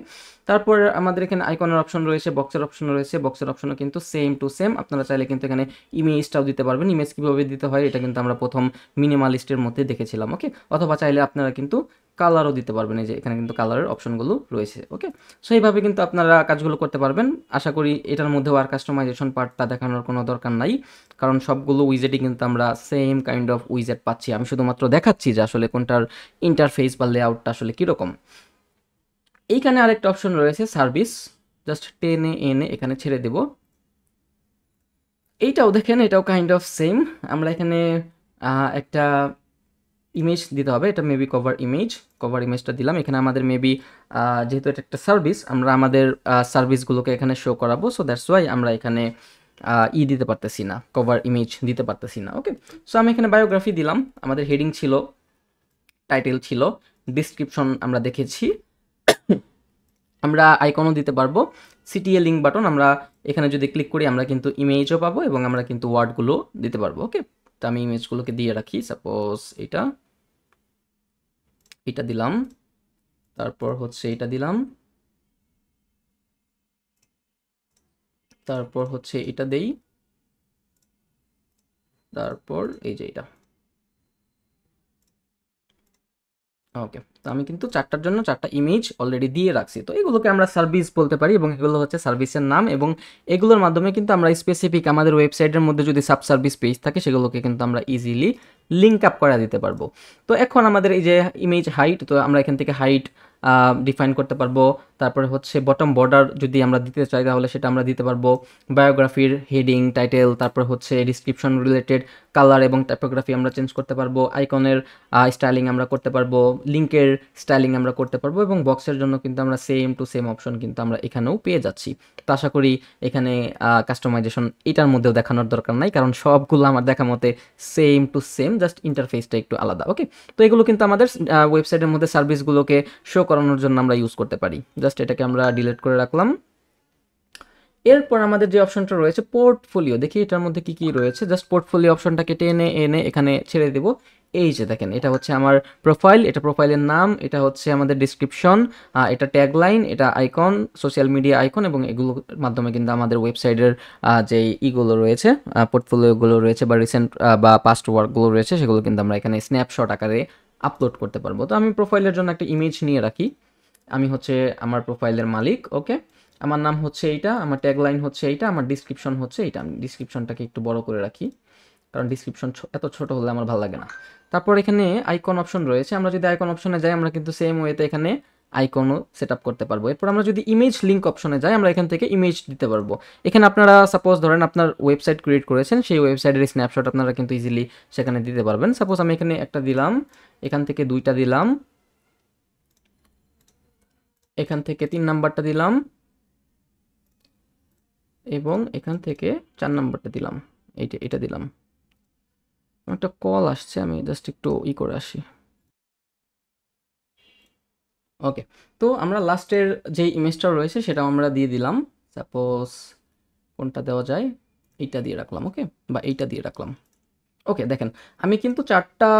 তারপর আমাদের এখানে আইকনের অপশন রয়েছে, বক্সের অপশন রয়েছে, বক্সের অপশনও কিন্তু সেম টু সেম। আপনারা চাইলে কিন্তু এখানে ইমেজটাও দিতে পারবেন। ইমেজ কীভাবে দিতে হয় এটা কিন্তু আমরা প্রথম মিনিমালিস্টের মধ্যে দেখেছিলাম। ওকে, অথবা চাইলে আপনারা কিন্তু কালারও দিতে পারবেন, এই যে এখানে কিন্তু কালারের অপশনগুলো রয়েছে। ওকে, সো এইভাবে কিন্তু আপনারা কাজগুলো করতে পারবেন। আশা করি এটার মধ্যেও আর কাস্টমাইজেশন পার্টটা দেখানোর কোনো দরকার নাই, কারণ সবগুলো উইজেটই কিন্তু আমরা সেম কাইন্ড অফ উইজেট পাচ্ছি। আমি শুধুমাত্র দেখাচ্ছি যে আসলে কোনটার ইন্টারফেস বা লেআউটটা আসলে কীরকম। এইখানে আরেকটা অপশন রয়েছে সার্ভিস, জাস্ট টেনে এনে এখানে ছেড়ে দেব। এইটাও দেখেন, এটাও কাইন্ড অফ সেম। আমরা এখানে একটা ইমেজ দিতে হবে, এটা মেবি কভার ইমেজটা দিলাম। এখানে আমাদের মেবি যেহেতু এটা একটা সার্ভিস, আমরা আমাদের সার্ভিসগুলোকে এখানে শো করাবো, সো দ্যাটস ওয়াই আমরা এখানে দিতে পারতেছি না, কভার ইমেজ দিতে পারতেছি না। ওকে, সো আমি এখানে বায়োগ্রাফি দিলাম, আমাদের হেডিং ছিল, টাইটেল ছিল, ডিসক্রিপশন আমরা দেখেছি, আমরা আইকনও দিতে পারবো। সিটিএ লিঙ্ক বাটন আমরা এখানে যদি ক্লিক করি আমরা কিন্তু ইমেজও পাবো এবং আমরা কিন্তু ওয়ার্ডগুলো দিতে পারবো। ওকে, তো আমি ইমেজগুলোকে দিয়ে রাখি, সাপোজ এটা দিলাম, তারপর হচ্ছে এটা দিলাম, তারপর হচ্ছে এটা দেই, তারপর এই যে এটা। ওকে, তো আমি কিন্তু 4টার জন্য 4টা ইমেজ অলরেডি দিয়ে রাখছি। তো এগুলোকে আমরা সার্ভিস বলতে পারি এবং এগুলো হচ্ছে সার্ভিসের নাম, এবং এগুলোর মাধ্যমে কিন্তু আমরা স্পেসিফিক আমাদের ওয়েবসাইটের মধ্যে যদি সাব সার্ভিস পেজ থাকে সেগুলোকে কিন্তু আমরা ইজিলি লিঙ্ক আপ করা দিতে পারবো। তো এখন আমাদের এই যে ইমেজ হাইট, তো আমরা এখান থেকে হাইট ডিফাইন করতে পারবো। তারপরে হচ্ছে বটম বর্ডার যদি আমরা দিতে চাই তাহলে সেটা আমরা দিতে পারবো। বায়োগ্রাফির হেডিং, টাইটেল, তারপর হচ্ছে ডিসক্রিপশন রিলেটেড কালার এবং টাইপোগ্রাফি আমরা চেঞ্জ করতে পারবো। আইকনের স্টাইলিং আমরা করতে পারবো, লিঙ্কের স্টাইলিং আমরা করতে পারবো, এবং বক্সের জন্য কিন্তু আমরা সেম টু সেম অপশন কিন্তু আমরা এখানেও পেয়ে যাচ্ছি। তো আশা করি এখানে কাস্টমাইজেশন এটার মধ্যেও দেখানোর দরকার নাই, কারণ সবগুলো আমার দেখা মতে সেম টু সেম, জাস্ট ইন্টারফেসটা একটু আলাদা। ওকে, তো এগুলো কিন্তু আমাদের ওয়েবসাইটের মধ্যে সার্ভিসগুলোকে শো করানোর জন্য আমরা ইউজ করতে পারি। জাস্ট এটাকে আমরা ডিলিট করে রাখলাম। এরপর আমাদের যে অপশনটা রয়েছে পোর্টফোলিও, দেখি এটার মধ্যে কি কি রয়েছে। জাস্ট পোর্টফোলিও অপশনটাকে টেনে এনে এখানে ছেড়ে দেব। এই যে দেখেন, এটা হচ্ছে আমার প্রোফাইল, এটা প্রোফাইলের নাম, এটা হচ্ছে আমাদের ডিসক্রিপশন, এটা ট্যাগলাইন, এটা আইকন, সোশ্যাল মিডিয়া আইকন, এবং এগুলোর মাধ্যমে কিন্তু আমাদের ওয়েবসাইটের যে ইগুলো রয়েছে, পোর্টফোলিওগুলো রয়েছে বা রিসেন্ট বা পাস্ট ওয়ার্কগুলো রয়েছে সেগুলো কিন্তু আমরা এখানে স্ন্যাপশট আকারে আপলোড করতে পারবো। তো আমি প্রোফাইলের জন্য একটা ইমেজ নিয়ে রাখি। আমি হচ্ছে আমার প্রোফাইলের মালিক। ওকে, আমার নাম হচ্ছে এইটা, আমার ট্যাগলাইন হচ্ছে এইটা, আমার ডিসক্রিপশন হচ্ছে এইটা। আমি ডিসক্রিপশনটাকে একটু বড় করে রাখি, কারণ ডিসক্রিপশন এত ছোট হলে আমার ভালো লাগে না। তারপর এখানে আইকন অপশন রয়েছে, আমরা যদি আইকন অপশনে যাই আমরা কিন্তু সেম ওয়েতে এখানে আইকনও সেট আপ করতে পারবো। এরপর আমরা যদি ইমেজ লিঙ্ক অপশনে যাই আমরা এখান থেকে ইমেজ দিতে পারবো। এখানে আপনারা সাপোজ ধরেন আপনার ওয়েবসাইট ক্রিয়েট করেছেন, সেই ওয়েবসাইটের স্ন্যাপশট আপনারা কিন্তু ইজিলি সেখানে দিতে পারবেন। সাপোজ আমি এখানে একটা দিলাম, এখান থেকে 2টা দিলাম, এখান থেকে 3 নাম্বারটা দিলাম, এবং এখান থেকে 4 নাম্বারটা দিলাম। এটা দিলাম। একটা কল আসছে, আমি জাস্ট একটু করে আসি। ওকে, তো আমরা লাস্টের যে ইমেজটা রয়েছে সেটাও আমরা দিয়ে দিলাম। সাপোজ কোনটা দেওয়া যায়, এইটা দিয়ে রাখলাম। ওকে, বা এইটা দিয়ে রাখলাম। ওকে, দেখেন আমি কিন্তু 4টা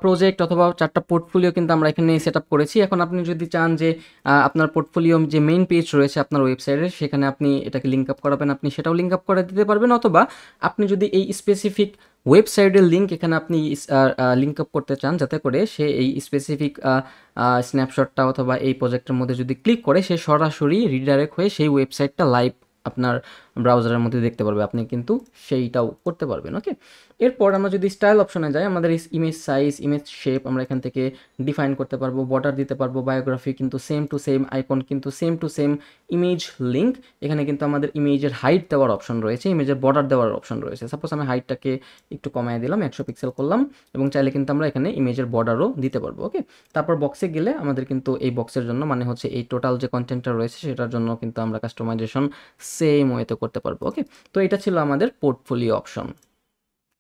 প্রজেক্ট অথবা 4টা পোর্টফোলিও কিন্তু আমরা এখানে সেট আপ করেছি। এখন আপনি যদি চান যে আপনার পোর্টফোলিও যে মেইন পেজ রয়েছে আপনার ওয়েবসাইটে সেখানে আপনি এটাকে লিঙ্ক আপ করাবেন, আপনি সেটাও লিঙ্ক আপ করে দিতে পারবেন, অথবা আপনি যদি এই স্পেসিফিক ওয়েবসাইটের লিঙ্ক এখানে আপনি লিঙ্ক আপ করতে চান যাতে করে সে এই স্পেসিফিক স্ন্যাপশটটা অথবা এই প্রজেক্টের মধ্যে যদি ক্লিক করে সে সরাসরি রিডাইরেক্ট হয়ে সেই ওয়েবসাইটটা লাইভ আপনার ব্রাউজারের মধ্যে দেখতে পারবে, আপনি কিন্তু সেইটাও করতে পারবেন। ওকে, এরপর আমরা যদি স্টাইল অপশনে যাই আমাদের ইমেজ সাইজ, ইমেজ শেপ আমরা এখান থেকে ডিফাইন করতে পারবো, বর্ডার দিতে পারবো, বায়োগ্রাফি কিন্তু সেম টু সেম, আইকন কিন্তু same to same, image link, এখানে কিন্তু আমাদের ইমেজের হাইট দেওয়ার অপশন রয়েছে, ইমেজের বর্ডার দেওয়ার অপশন রয়েছে। সাপোজ আমি হাইটটাকে একটু কমায় দিলাম, 100 পিক্সেল করলাম, এবং চাইলে কিন্তু আমরা এখানে ইমেজের বর্ডারও দিতে পারবো। ওকে, তারপর বক্সে গেলে আমাদের কিন্তু এই বক্সের জন্য মানে হচ্ছে এই টোটাল যে কন্টেন্টটা রয়েছে সেটার জন্য কিন্তু আমরা কাস্টমাইজেশন সেম ওয়েতে করতে পারবো। ওকে, তো এটা ছিল আমাদের পোর্টফোলিও অপশন,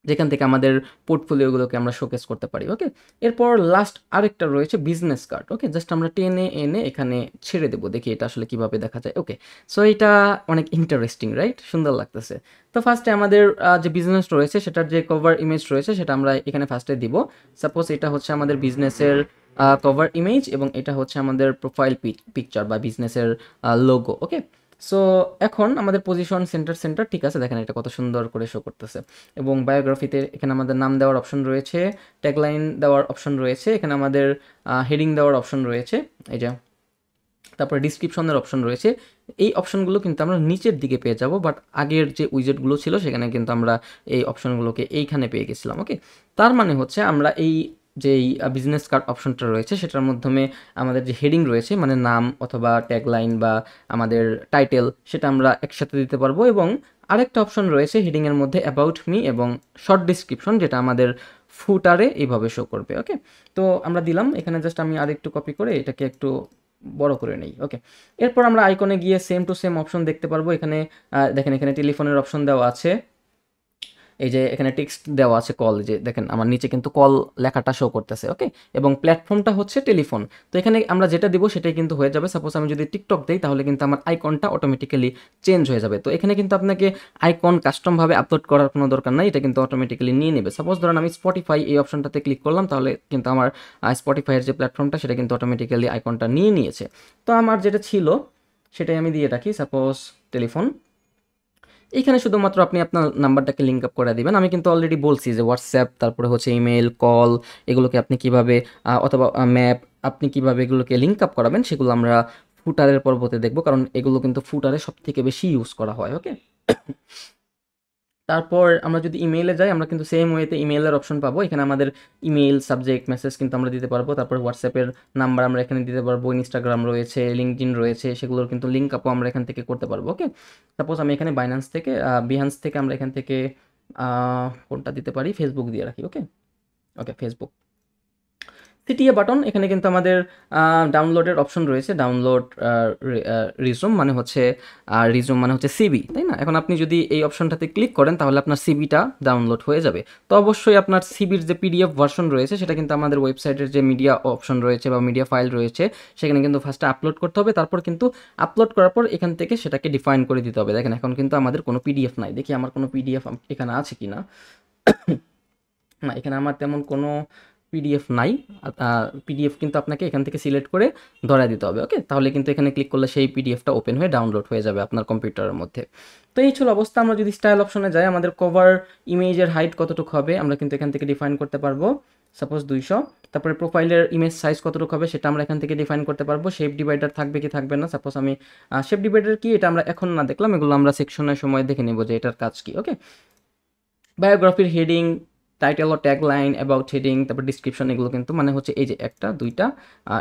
যেখান থেকে আমাদের পোর্টফোলিওগুলোকে আমরা শোকেস করতে পারি। ওকে, এরপর লাস্ট আরেকটা রয়েছে বিজনেস কার্ড। ওকে, জাস্ট আমরা টেনে এনে এখানে ছেড়ে দেবো, দেখি এটা আসলে কিভাবে দেখা যায়। ওকে, সো এটা অনেক ইন্টারেস্টিং, রাইট? সুন্দর লাগতেছে। তো ফার্স্টে আমাদের যে বিজনেস রয়েছে সেটার যে কভার ইমেজ রয়েছে সেটা আমরা এখানে ফার্স্টে দিব। সাপোজ এটা হচ্ছে আমাদের বিজনেসের কভার ইমেজ, এবং এটা হচ্ছে আমাদের প্রোফাইল পিকচার বা বিজনেসের লোগো। ওকে, সো এখন আমাদের পজিশন সেন্টার ঠিক আছে, দেখেন এটা কত সুন্দর করে শো করতেছে। এবং বায়োগ্রাফিতে এখানে আমাদের নাম দেওয়ার অপশন রয়েছে, ট্যাগলাইন দেওয়ার অপশন রয়েছে, এখানে আমাদের হেডিং দেওয়ার অপশন রয়েছে, এই যে, তারপরে ডিসক্রিপশনের অপশন রয়েছে। এই অপশনগুলো কিন্তু আমরা নিচের দিকে পেয়ে যাব, বাট আগের যে উইজেটগুলো ছিল সেখানে কিন্তু আমরা এই অপশনগুলোকে এইখানে পেয়ে গেছিলাম। ওকে, তার মানে হচ্ছে আমরা এই যেই বিজনেস কার্ড অপশনটা রয়েছে সেটার মাধ্যমে আমাদের যে হেডিং রয়েছে মানে নাম অথবা ট্যাগলাইন বা আমাদের টাইটেল সেটা আমরা একসাথে দিতে পারবো, এবং আরেকটা অপশন রয়েছে হেডিংয়ের মধ্যে অ্যাবাউট মি এবং শর্ট ডিসক্রিপশন, যেটা আমাদের ফুটারে এইভাবে শো করবে। ওকে, তো আমরা দিলাম এখানে, জাস্ট আমি আরেকটু কপি করে এটাকে একটু বড় করে নেই। ওকে, এরপর আমরা আইকনে গিয়ে সেম টু সেম অপশন দেখতে পারবো। এখানে দেখেন এখানে টেলিফোনের অপশন দেওয়া আছে, এই যে এখানে টেক্সট দেওয়া আছে কল, যে দেখেন আমার নিচে কিন্তু কল লেখাটা শো করতেছে। ওকে, এবং প্ল্যাটফর্মটা হচ্ছে টেলিফোন। তো এখানে আমরা যেটা দিব সেটাই কিন্তু হয়ে যাবে। সাপোজ আমি যদি টিকটক দিই তাহলে কিন্তু আমার আইকনটা অটোমেটিক্যালি চেঞ্জ হয়ে যাবে। তো এখানে কিন্তু আপনাকে আইকন কাস্টমভাবে আপলোড করার কোনো দরকার নাই, এটা কিন্তু অটোমেটিক্যালি নিয়ে নেবে। সাপোজ ধরেন আমি স্পটিফাই এই অপশনটাতে ক্লিক করলাম, তাহলে কিন্তু আমার স্পটিফাইয়ের যে প্ল্যাটফর্মটা সেটা কিন্তু অটোমেটিক্যালি আইকনটা নিয়ে নিয়েছে। তো আমার যেটা ছিল সেটাই আমি দিয়ে রাখি, সাপোজ টেলিফোন। এখানে শুধুমাত্র আপনি আপনার নাম্বারটাকে লিঙ্ক আপ করে দিবেন। আমি কিন্তু অলরেডি বলছি যে হোয়াটসঅ্যাপ, তারপরে হচ্ছে ইমেইল, কল, এগুলোকে আপনি কিভাবে অথবা ম্যাপ, আপনি কিভাবে এগুলোকে লিঙ্ক আপ করাবেন সেগুলো আমরা ফুটারের পরবর্তীতে দেখব, কারণ এগুলো কিন্তু ফুটারে সবথেকে বেশি ইউজ করা হয়। ওকে, তারপর আমরা যদি ইমেইলে যাই, আমরা কিন্তু সেম ওয়েতে ইমেইলের অপশন পাবো। এখানে আমাদের ইমেইল, সাবজেক্ট, মেসেজ কিন্তু আমরা দিতে পারবো। তারপর হোয়াটসঅ্যাপের নাম্বার আমরা এখানে দিতে পারবো, ইনস্টাগ্রাম রয়েছে, লিঙ্কডইন রয়েছে, সেগুলোর কিন্তু লিঙ্ক আপও আমরা এখান থেকে করতে পারবো। ওকে, সাপোজ আমি এখানে বিহান্স থেকে আমরা এখান থেকে কোনটা দিতে পারি, ফেসবুক দিয়ে রাখি। ওকে, ওকে ফেসবুক। সিটিএ বাটন, এখানে কিন্তু আমাদের ডাউনলোডের অপশন রয়েছে। ডাউনলোড রিজুম মানে হচ্ছে সিবি, তাই না? এখন আপনি যদি এই অপশনটাতে ক্লিক করেন তাহলে আপনার সিবিটা ডাউনলোড হয়ে যাবে। তো অবশ্যই আপনার সিবির যে পিডিএফ ভার্সন রয়েছে সেটা কিন্তু আমাদের ওয়েবসাইটের যে মিডিয়া অপশন রয়েছে বা মিডিয়া ফাইল রয়েছে সেখানে কিন্তু ফার্স্টে আপলোড করতে হবে। তারপর কিন্তু আপলোড করার পর এখান থেকে সেটাকে ডিফাইন করে দিতে হবে। দেখেন এখন কিন্তু আমাদের কোনো পিডিএফ নাই। দেখি আমার কোনো পিডিএফ এখানে আছে কি না। না, এখানে আমার তেমন কোনো পিডিএফ নাই। পিডিএফ কিন্তু আপনাকে এখান থেকে সিলেক্ট করে ধরায় দিতে হবে। ওকে, তাহলে কিন্তু এখানে ক্লিক করলে সেই পিডিএফটা ওপেন হয়ে ডাউনলোড হয়ে যাবে আপনার কম্পিউটারের মধ্যে। তো এই ছিল অবস্থা। আমরা যদি স্টাইল অপশনে যাই, আমাদের কভার ইমেজের হাইট কতটুকু হবে আমরা কিন্তু এখান থেকে ডিফাইন করতে পারবো। সাপোজ 200। তারপরে প্রোফাইলের ইমেজ সাইজ কতটুকু হবে সেটা আমরা এখান থেকে ডিফাইন করতে পারবো। শেপ ডিভাইডার থাকবে কি থাকবে না, সাপোজ আমি শেপ ডিভাইডার কি এটা আমরা এখন না দেখলাম, এগুলো আমরা সেকশনের সময় দেখে নেব যে এটার কাজ কি। ওকে, বায়োগ্রাফির হেডিং, টাইটেল ও ট্যাগ লাইন, অ্যাবাউট হেডিং, তারপর ডিসক্রিপশন, এগুলো কিন্তু মানে হচ্ছে এই যে একটা, দুইটা,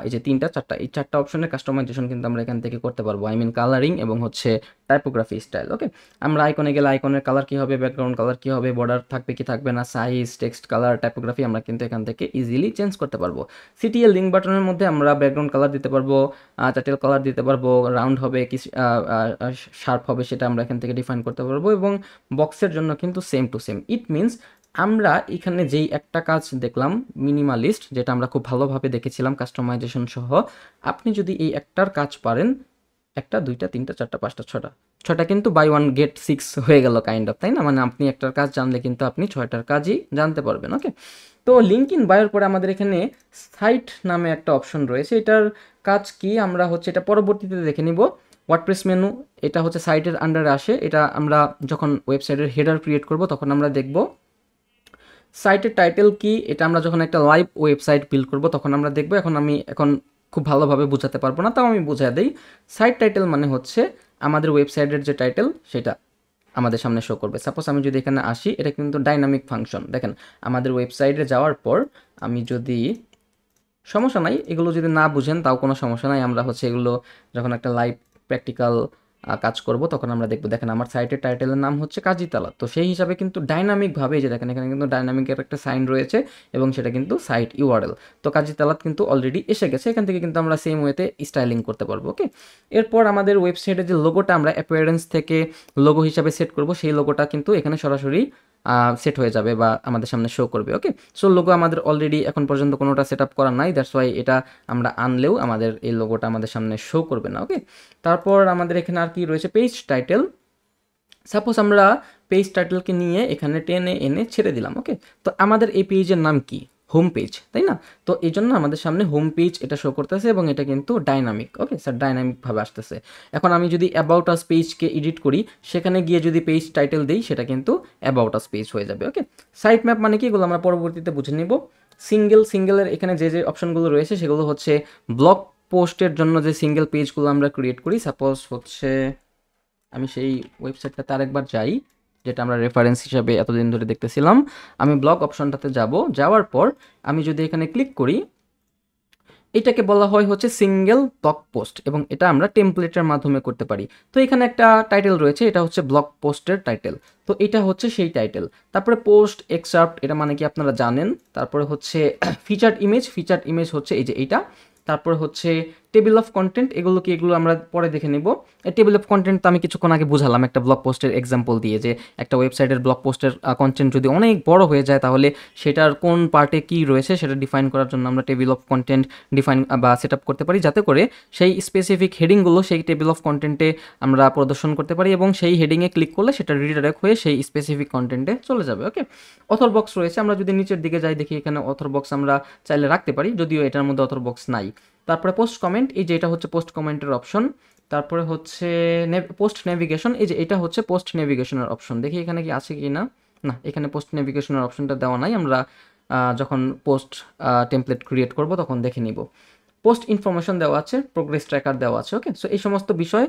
এই যে তিনটা, চারটা, এই চারটা অপশনের কাস্টমাইজেশন কিন্তু আমরা এখান থেকে করতে পারবো। আই মিন কালারিং এবং হচ্ছে টাইপোগ্রাফি স্টাইল। ওকে, আমরা আইকনে গেলে আইকনের কালার কি হবে, ব্যাকগ্রাউন্ড কালার কি হবে, বর্ডার থাকবে কি থাকবে না, সাইজ, টেক্সট কালার, টাইপোগ্রাফি আমরা কিন্তু এখান থেকে ইজিলি চেঞ্জ করতে পারবো। সিটিএল লিঙ্ক বাটনের মধ্যে আমরা ব্যাকগ্রাউন্ড কালার দিতে পারবো, টাইটেল কালার দিতে পারবো, রাউন্ড হবে কি শার্প হবে সেটা আমরা এখান থেকে ডিফাইন করতে পারবো। এবং বক্সের জন্য কিন্তু same to same. It means আমরা এখানে যেই একটা কাজ দেখলাম মিনিমালিস্ট, যেটা আমরা খুব ভালোভাবে দেখেছিলাম কাস্টমাইজেশন সহ, আপনি যদি এই একটার কাজ পারেন, একটা, দুইটা, তিনটা, চারটা, পাঁচটা, ছটা কিন্তু বাই ওয়ান গেট 6 হয়ে গেল কাইন্ড অফ, তাই না? মানে আপনি একটার কাজ জানলে কিন্তু আপনি 6টার কাজই জানতে পারবেন। ওকে, তো লিঙ্ক ইন বায়োর পরে আমাদের এখানে সাইট নামে একটা অপশন রয়েছে। এটার কাজ কি আমরা হচ্ছে এটা পরবর্তীতে দেখে নিব। ওয়ার্ডপ্রেস মেনু, এটা হচ্ছে সাইটের আন্ডারে আসে। এটা আমরা যখন ওয়েবসাইটের হেডার ক্রিয়েট করব তখন আমরা দেখব। সাইটের টাইটেল কি, এটা আমরা যখন একটা লাইভ ওয়েবসাইট বিল্ড করব তখন আমরা দেখব। এখন খুব ভালোভাবে বোঝাতে পারবো না, তাও আমি বুঝাই দিই। সাইট টাইটেল মানে হচ্ছে আমাদের ওয়েবসাইটের যে টাইটেল সেটা আমাদের সামনে শো করবে। সাপোজ আমি যদি এখানে আসি, এটা কিন্তু ডাইনামিক ফাংশন। দেখেন আমাদের ওয়েবসাইটে যাওয়ার পর আমি যদি, সমস্যা নাই এগুলো যদি না বুঝেন তাও কোনো সমস্যা নাই, আমরা হচ্ছে এগুলো যখন একটা লাইভ প্র্যাকটিক্যাল কাজ করব তখন আমরা দেখব। দেখেন আমার সাইটের টাইটেলের নাম হচ্ছে কাজীতালা, তো সেই হিসাবে কিন্তু ডাইনামিকভাবে, এই যে দেখেন এখানে কিন্তু ডাইনামিকের একটা সাইন রয়েছে এবং সেটা কিন্তু সাইট ইউআরএল। তো কাজীতালাত কিন্তু অলরেডি এসে গেছে, এখান থেকে কিন্তু আমরা সেম ওয়েতে স্টাইলিং করতে পারবো। ওকে, এরপর আমাদের ওয়েবসাইটে যে লোগোটা আমরা অ্যাপিয়ারেন্স থেকে লোগো হিসাবে সেট করব, সেই লোগোটা কিন্তু এখানে সরাসরি সেট হয়ে যাবে বা আমাদের সামনে শো করবে। ওকে, সো লোগো আমাদের অলরেডি এখন পর্যন্ত কোনোটা সেট আপ করা নাই, দ্যাটস ওয়াই এটা আমরা আনলেও আমাদের এই লোগোটা আমাদের সামনে শো করবে না। ওকে, তারপর আমাদের এখানে আর কি রয়েছে, পেজ টাইটেল। সাপোজ আমরা পেজ টাইটেলকে নিয়ে এখানে টেনে এনে ছেড়ে দিলাম। ওকে, তো আমাদের এই পেজের নাম কি, হোম পেজ, তাই না? তো এই জন্য আমাদের সামনে হোম পেজ এটা শো করতেছে এবং এটা কিন্তু ডাইনামিক। ওকে স্যার, ডাইনামিকভাবে আসতেছে। এখন আমি যদি অ্যাবাউট আস পেজকে এডিট করি, সেখানে গিয়ে যদি পেজ টাইটেল দিই সেটা কিন্তু অ্যাবাউট আস পেজ হয়ে যাবে। ওকে, সাইট ম্যাপ মানে কি, এগুলো আমরা পরবর্তীতে বুঝে নিব। সিঙ্গেলের এখানে যে যে অপশনগুলো রয়েছে সেগুলো হচ্ছে ব্লগ পোস্টের জন্য যে সিঙ্গেল পেজগুলো আমরা ক্রিয়েট করি। সাপোজ হচ্ছে আমি সেই ওয়েবসাইটটাতে আরেকবার যাই যেটা আমরা রেফারেন্স হিসাবে এতদিন ধরে দেখতেছিলাম। আমি ব্লগ অপশনটাতে যাব, যাওয়ার পর আমি যদি এখানে ক্লিক করি, এটাকে বলা হয় হচ্ছে সিঙ্গেল ব্লগ পোস্ট এবং এটা আমরা টেমপ্লেটের মাধ্যমে করতে পারি। তো এখানে একটা টাইটেল রয়েছে, এটা হচ্ছে ব্লগ পোস্টের টাইটেল, তো এটা হচ্ছে সেই টাইটেল। তারপরে পোস্ট এক্সার্প্ট, এটা মানে কি আপনারা জানেন। তারপরে হচ্ছে ফিচার্ড ইমেজ হচ্ছে এই যে এইটা। তারপর হচ্ছে টেবিল অফ কন্টেন্ট, এগুলো আমরা পরে দেখে নেব। টেবিল অফ কন্টেন্ট তো আমি কিছুক্ষণ আগে বুঝালাম একটা ব্লগ পোস্টের এক্সাম্পল দিয়ে, যে একটা ওয়েবসাইটের ব্লগ পোস্টের কন্টেন্ট যদি অনেক বড় হয়ে যায় তাহলে সেটার কোন পার্টে কী রয়েছে সেটা ডিফাইন করার জন্য আমরা টেবিল অফ কন্টেন্ট ডিফাইন বা সেট আপ করতে পারি, যাতে করে সেই স্পেসিফিক হেডিংগুলো সেই টেবিল অফ কন্টেন্টে আমরা প্রদর্শন করতে পারি এবং সেই হেডিংয়ে ক্লিক করলে সেটা রিডাইরেক্ট হয়ে সেই স্পেসিফিক কন্টেন্টে চলে যাবে। ওকে, অথর বক্স রয়েছে, আমরা যদি নিচের দিকে যাই দেখি এখানে অথর বক্স আমরা চাইলে রাখতে পারি, যদিও এটার মধ্যে অথর বক্স নাই। তারপরে পোস্ট কমেন্ট, এই যে এটা হচ্ছে পোস্ট কমেন্টের অপশন। তারপরে হচ্ছে পোস্ট নেভিগেশন, এই যে এটা হচ্ছে পোস্ট নেভিগেশনের অপশন, দেখি এখানে কি আছে কি না। না, এখানে পোস্ট নেভিগেশনের অপশনটা দেওয়া নাই, আমরা যখন পোস্ট টেমপ্লেট ক্রিয়েট করব তখন দেখে নিব। পোস্ট ইনফরমেশন দেওয়া আছে, প্রোগ্রেস ট্র্যাকার দেওয়া আছে। ওকে, সো এই সমস্ত বিষয়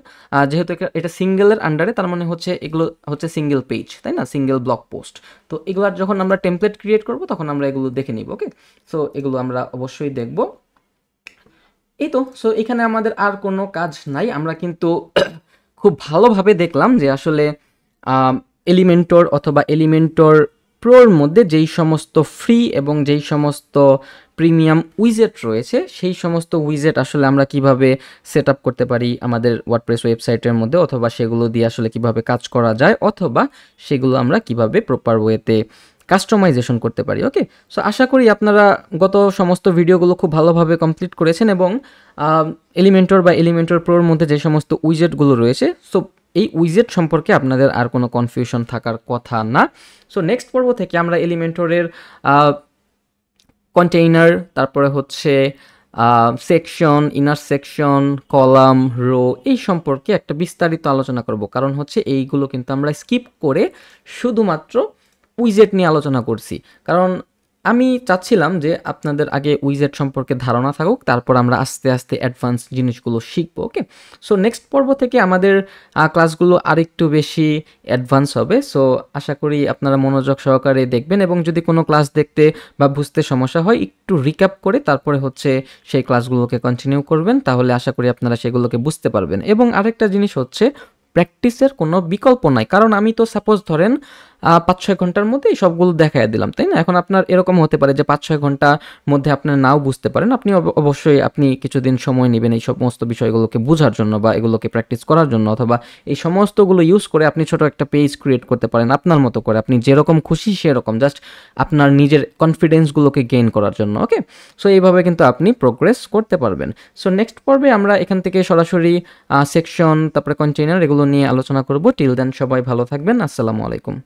যেহেতু এটা সিঙ্গেলের আন্ডারে, তার মানে হচ্ছে এগুলো হচ্ছে সিঙ্গেল পেজ, তাই না, সিঙ্গেল ব্লগ পোস্ট। তো এগুলার যখন আমরা টেমপ্লেট ক্রিয়েট করব তখন আমরা এগুলো দেখে নিব। ওকে, সো এগুলো আমরা অবশ্যই দেখব। এই তো, সো এখানে আমাদের আর কোনো কাজ নাই। আমরা কিন্তু খুব ভালোভাবে দেখলাম যে আসলে এলিমেন্টর অথবা এলিমেন্টর প্রোর মধ্যে যেই সমস্ত ফ্রি এবং যেই সমস্ত প্রিমিয়াম উইজেট রয়েছে, সেই সমস্ত উইজেট আসলে আমরা কিভাবে সেট আপ করতে পারি আমাদের ওয়ার্ডপ্রেস ওয়েবসাইটের মধ্যে, অথবা সেগুলো দিয়ে আসলে কিভাবে কাজ করা যায়, অথবা সেগুলো আমরা কিভাবে প্রপার ওয়েতে কাস্টমাইজেশন করতে পারি। ওকে, সো আশা করি আপনারা গত সমস্ত ভিডিওগুলো খুব ভালোভাবে কমপ্লিট করেছেন এবং এলিমেন্টর বা এলিমেন্টর প্রোর মধ্যে যে সমস্ত উইজেটগুলো রয়েছে, সো এই উইজেট সম্পর্কে আপনাদের আর কোনো কনফিউশন থাকার কথা না। সো নেক্সট পর্ব থেকে আমরা এলিমেন্টরের কন্টেইনার, তারপরে হচ্ছে section, inner section, column, row, এই সম্পর্কে একটা বিস্তারিত আলোচনা করব। কারণ হচ্ছে এইগুলো কিন্তু আমরা স্কিপ করে শুধুমাত্র উইজেট নিয়ে আলোচনা করছি, কারণ আমি চাচ্ছিলাম যে আপনাদের আগে উইজেট সম্পর্কে ধারণা থাকুক, তারপর আমরা আস্তে আস্তে অ্যাডভান্স জিনিসগুলো শিখবো। ওকে, সো নেক্সট পর্ব থেকে আমাদের ক্লাসগুলো আরেকটু বেশি অ্যাডভান্স হবে। সো আশা করি আপনারা মনোযোগ সহকারে দেখবেন, এবং যদি কোনো ক্লাস দেখতে বা বুঝতে সমস্যা হয় একটু রিক্যাপ করে তারপরে হচ্ছে সেই ক্লাসগুলোকে কন্টিনিউ করবেন, তাহলে আশা করি আপনারা সেগুলোকে বুঝতে পারবেন। এবং আরেকটা জিনিস হচ্ছে, প্র্যাকটিসের কোনো বিকল্প নাই, কারণ আমি তো সাপোজ ধরেন 5-6 ঘন্টার মধ্যে এই সবগুলো দেখাই দিলাম, তাই না। এখন আপনার এরকম হতে পারে যে 5-6 ঘন্টার মধ্যে আপনার নাও বুঝতে পারেন, আপনি অবশ্যই আপনি কিছুদিন সময় নেবেন এই সমস্ত বিষয়গুলোকে বোঝার জন্য বা এগুলোকে প্র্যাকটিস করার জন্য, অথবা এই সমস্তগুলো ইউজ করে আপনি ছোট একটা পেজ ক্রিয়েট করতে পারেন আপনার মতো করে, আপনি যেরকম খুশি সেরকম, জাস্ট আপনার নিজের কনফিডেন্সগুলোকে গেইন করার জন্য। ওকে, সো এইভাবে কিন্তু আপনি প্রোগ্রেস করতে পারবেন। সো নেক্সট পর্বে আমরা এখান থেকে সরাসরি সেকশন, তারপরে কন্টেইনার, এগুলো নিয়ে আলোচনা করব। টিল দেন সবাই ভালো থাকবেন, আসসালামু আলাইকুম।